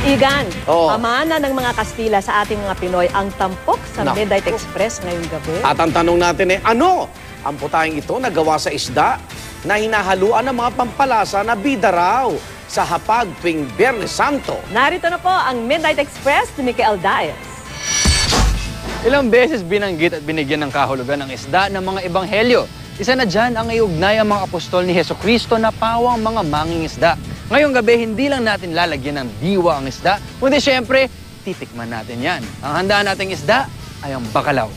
Igan, Oo. pamana ng mga Kastila sa ating mga Pinoy ang tampok sa Naku. Midnight Express ngayong gabi. At ang tanong natin ano ang putahing ito na gawa sa isda na hinahaluan ng mga pampalasa na bida raw sa hapag tuwing Biyernes Santo? Narito na po ang Midnight Express ni Michael Daes. Ilang beses binanggit at binigyan ng kahulugan ng isda ng mga ebanghelyo. Isa na dyan ang iugnay ang mga apostol ni Jesucristo na pawang mga mangingisda. Ngayong gabi, hindi lang natin lalagyan ng diwa ang isda, kundi syempre, titikman natin yan. Ang handa nating isda ay ang bacalao.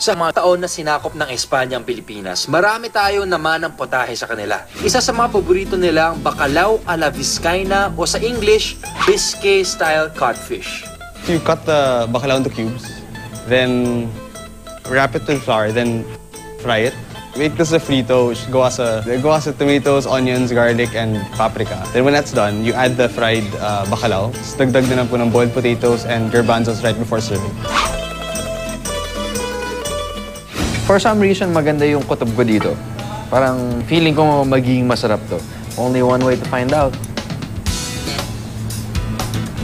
Sa mga taon na sinakop ng Espanya ang Pilipinas, marami tayo naman ng potahe sa kanila. Isa sa mga paborito nila ang bacalao a la Vizcaina o sa English, Biscay-style codfish. You cut the bacalao into cubes, then wrap it with flour, then fry it. Make this a frito, which gawa sa tomatoes, onions, garlic, and paprika. Then when that's done, you add the fried bacalao. Dagdag na lang po ng boiled potatoes and garbanzos right before serving. For some reason, maganda yung kutob ko dito. Parang feeling ko magiging masarap to. Only one way to find out.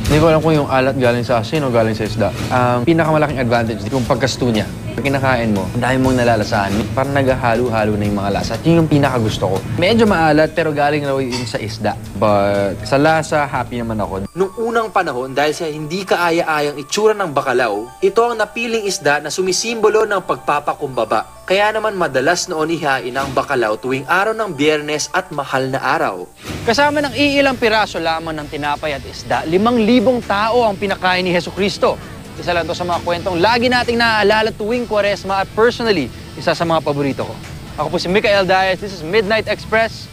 Hindi ko alam kung yung alat galing sa asin o galing sa isda. Ang pinakamalaking advantage, yung pagkasto niya. Pag kinakain mo, ang dami mong nalalasahan. Parang naghahalo-halo na yung mga lasa. At yun yung pinakagusto ko. Medyo maalat, pero galing raw yun sa isda. But sa lasa, happy naman ako. Nung unang panahon, dahil sa hindi kaaya-ayang itsura ng bacalao, ito ang napiling isda na sumisimbolo ng pagpapakumbaba. Kaya naman madalas noon ihain ang bacalao tuwing araw ng Biyernes at mahal na araw. Kasama ng iilang piraso lamang ng tinapay at isda, 5,000 tao ang pinakain ni Jesucristo. Isa lang to sa mga kwentong lagi nating naaalala tuwing Kwaresma at personally, isa sa mga paborito ko. Ako po si Michael Daes, this is Midnight Express.